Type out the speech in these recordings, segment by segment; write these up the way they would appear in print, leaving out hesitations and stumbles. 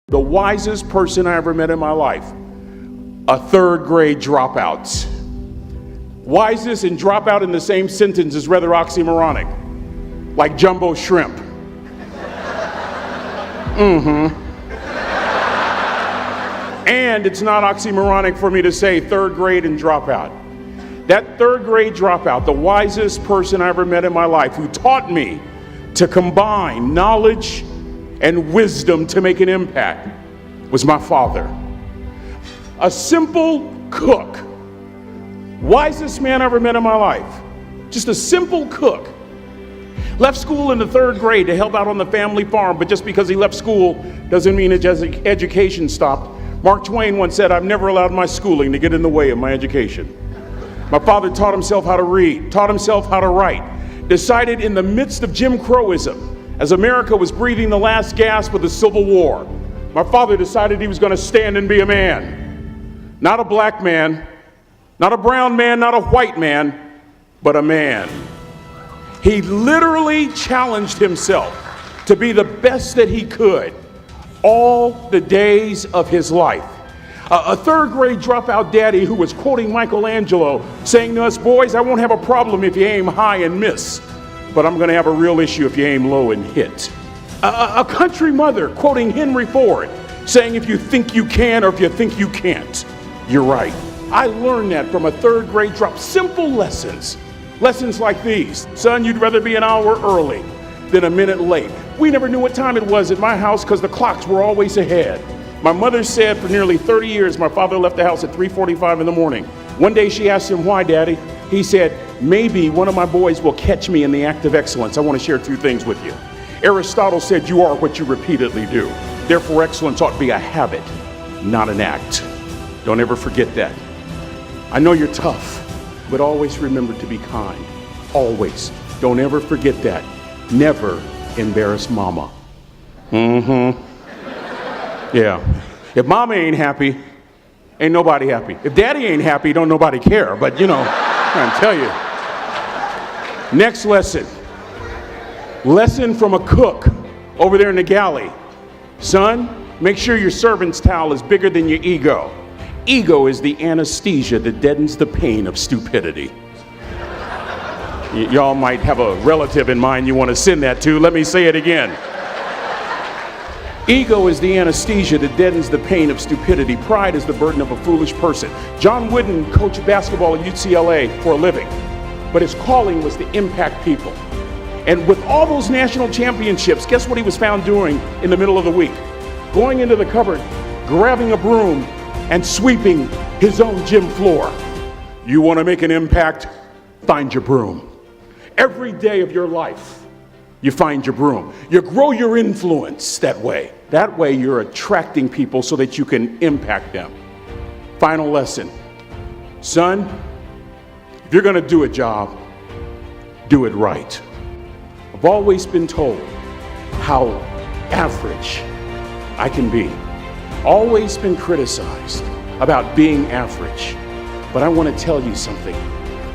The wisest person I ever met in my life, a third grade dropout. Wisest and dropout in the same sentence is rather oxymoronic, like jumbo shrimp. And it's not oxymoronic for me to say third grade and dropout. That third grade dropout, the wisest person I ever met in my life, who taught me to combine knowledge and wisdom to make an impact, was my father. A simple cook. Wisest man I ever met in my life. Just a simple cook. Left school in the third grade to help out on the family farm, but just because he left school doesn't mean his education stopped. Mark Twain once said, "I've never allowed my schooling to get in the way of my education." My father taught himself how to read, taught himself how to write, decided in the midst of Jim Crowism, as America was breathing the last gasp of the Civil War, my father decided he was going to stand and be a man. Not a black man, not a brown man, not a white man, but a man. He literally challenged himself to be the best that he could all the days of his life. A third grade dropout daddy who was quoting Michelangelo, saying to us, "Boys, I won't have a problem if you aim high and miss, but I'm going to have a real issue if you aim low and hit." A country mother quoting Henry Ford, saying, "If you think you can or if you think you can't, you're right." I learned that from a third grade drop. Simple lessons. Lessons like these. Son, you'd rather be an hour early than a minute late. We never knew what time it was at my house because the clocks were always ahead. My mother said for nearly 30 years, my father left the house at 3:45 in the morning. One day she asked him, "Why, Daddy?" He said, "Maybe one of my boys will catch me in the act of excellence. I want to share two things with you." Aristotle said, "You are what you repeatedly do." Therefore, excellence ought to be a habit, not an act. Don't ever forget that. I know you're tough, but always remember to be kind. Always. Don't ever forget that. Never embarrass mama. Yeah. If mama ain't happy, ain't nobody happy. If daddy ain't happy, don't nobody care. But I'm trying to tell you. Next lesson. Lesson from a cook over there in the galley. Son, make sure your servant's towel is bigger than your ego. Ego is the anesthesia that deadens the pain of stupidity. Y'all might have a relative in mind you want to send that to. Let me say it again. Ego is the anesthesia that deadens the pain of stupidity. Pride is the burden of a foolish person. John Wooden coached basketball at UCLA for a living, but his calling was to impact people. And with all those national championships, guess what he was found doing in the middle of the week? Going into the cupboard, grabbing a broom, and sweeping his own gym floor. You want to make an impact? Find your broom. Every day of your life, you find your broom. You grow your influence that way. That way you're attracting people so that you can impact them. Final lesson. Son, if you're going to do a job, do it right. I've always been told how average I can be. Always been criticized about being average. But I want to tell you something.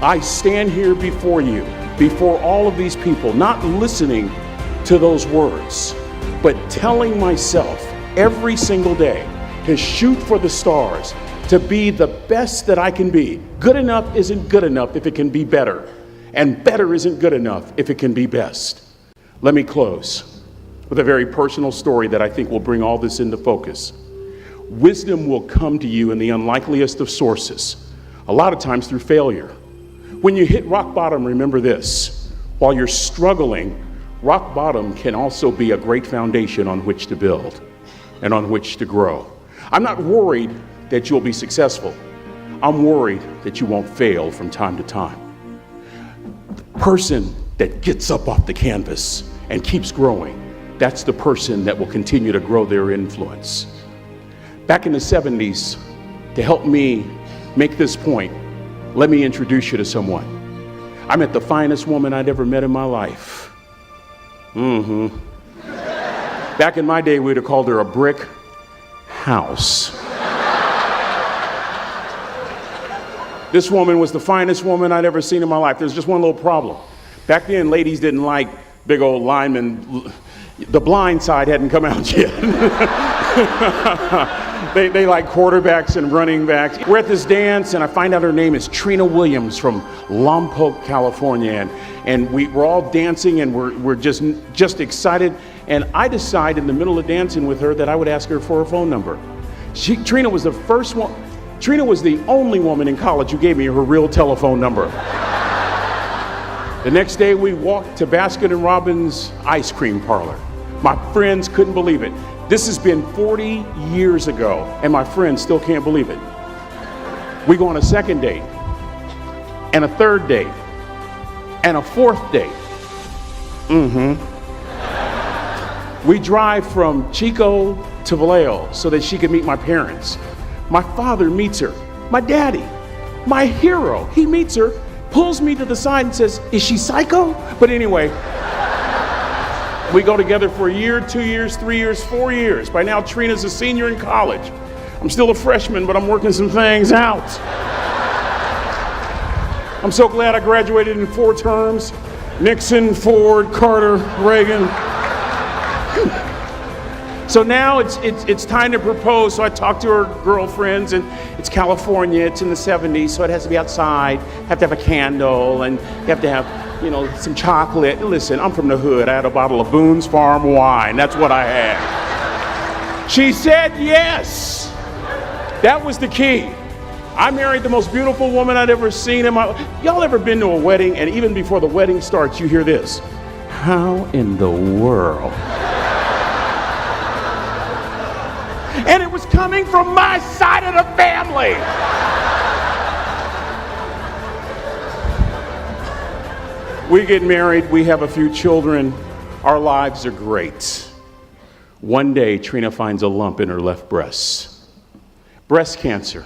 I stand here before you, before all of these people, not listening to those words, but telling myself every single day to shoot for the stars, to be the best that I can be. Good enough isn't good enough if it can be better, and better isn't good enough if it can be best. Let me close with a very personal story that I think will bring all this into focus. Wisdom will come to you in the unlikeliest of sources, a lot of times through failure. When you hit rock bottom, remember this. While you're struggling, rock bottom can also be a great foundation on which to build and on which to grow. I'm not worried that you'll be successful. I'm worried that you won't fail from time to time. The person that gets up off the canvas and keeps growing, that's the person that will continue to grow their influence. Back in the 70s, to help me make this point, let me introduce you to someone. I met the finest woman I'd ever met in my life. Back in my day, we'd have called her a brick house. This woman was the finest woman I'd ever seen in my life. There's just one little problem. Back then, ladies didn't like big old linemen. The Blind Side hadn't come out yet. They like quarterbacks and running backs. We're at this dance, and I find out her name is Trina Williams from Lompoc, California, and we're all dancing, and we're just excited. And I decide in the middle of dancing with her that I would ask her for her phone number. Trina was the first one. Trina was the only woman in college who gave me her real telephone number. The next day, we walked to Baskin & Robbins ice cream parlor. My friends couldn't believe it. This has been 40 years ago, and my friends still can't believe it. We go on a second date, and a third date, and a fourth date. We drive from Chico to Vallejo so that she could meet my parents. My father meets her. My daddy, my hero, he meets her, pulls me to the side and says, "Is she psycho?" But anyway, we go together for a year, 2 years, 3 years, 4 years. By now, Trina's a senior in college. I'm still a freshman, but I'm working some things out. I'm so glad I graduated in 4 terms. Nixon, Ford, Carter, Reagan. So now it's time to propose. So I talk to her girlfriends, and it's California. It's in the 70s, so it has to be outside. Have to have a candle, and you have to have, some chocolate. Listen, I'm from the hood. I had a bottle of Boone's Farm wine. That's what I had. She said yes. That was the key. I married the most beautiful woman I'd ever seen in my life. Y'all ever been to a wedding, and even before the wedding starts, you hear this? How in the world? And it was coming from my side of the family. We get married, we have a few children, our lives are great. One day, Trina finds a lump in her left breast. Breast cancer.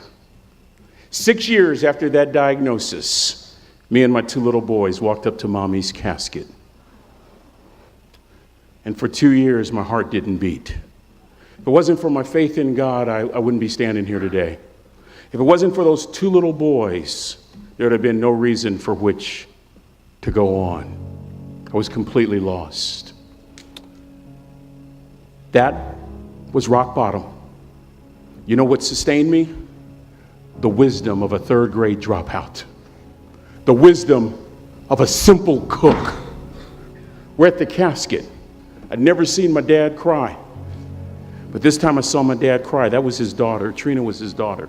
6 years after that diagnosis, me and my 2 little boys walked up to Mommy's casket. And for 2 years, my heart didn't beat. If it wasn't for my faith in God, I wouldn't be standing here today. If it wasn't for those 2 little boys, there would have been no reason for which to go on. I was completely lost. That was rock bottom. You know what sustained me? The wisdom of a 3rd grade dropout. The wisdom of a simple cook. We're at the casket. I'd never seen my dad cry. But this time I saw my dad cry. That was his daughter. Trina was his daughter,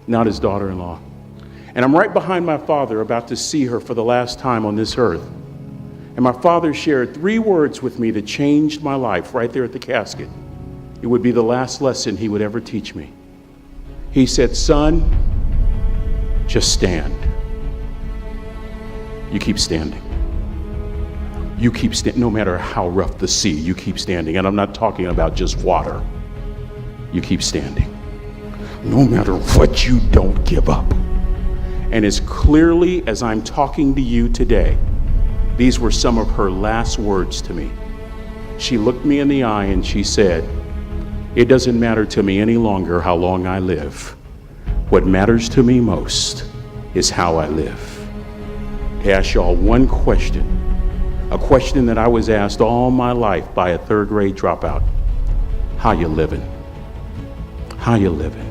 not his daughter-in-law. And I'm right behind my father, about to see her for the last time on this earth. And my father shared 3 words with me that changed my life right there at the casket. It would be the last lesson he would ever teach me. He said, "Son, just stand. You keep standing. You keep standing, no matter how rough the sea, you keep standing." And I'm not talking about just water. You keep standing. No matter what, you don't give up. And as clearly as I'm talking to you today, these were some of her last words to me. She looked me in the eye and she said, "It doesn't matter to me any longer how long I live. What matters to me most is how I live." To ask y'all one question, a question that I was asked all my life by a 3rd grade dropout. How you living? How you living?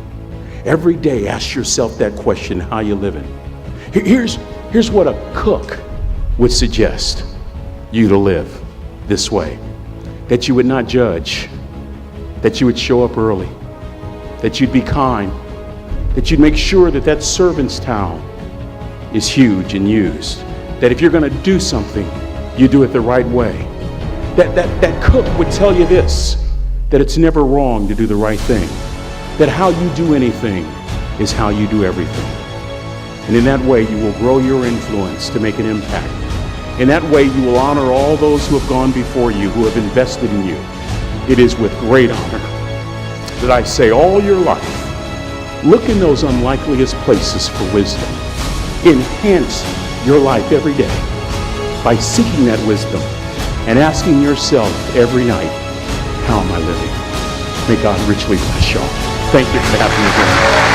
Every day ask yourself that question, how you living? Here's what a cook would suggest you to live this way. That you would not judge, that you would show up early, that you'd be kind, that you'd make sure that that servant's towel is huge and used, that if you're gonna do something, you do it the right way. That cook would tell you this, that it's never wrong to do the right thing, that how you do anything is how you do everything. And in that way, you will grow your influence to make an impact. In that way, you will honor all those who have gone before you, who have invested in you. It is with great honor that I say all your life, look in those unlikeliest places for wisdom. Enhance your life every day by seeking that wisdom and asking yourself every night, how am I living? May God richly bless y'all. Thank you for having me here.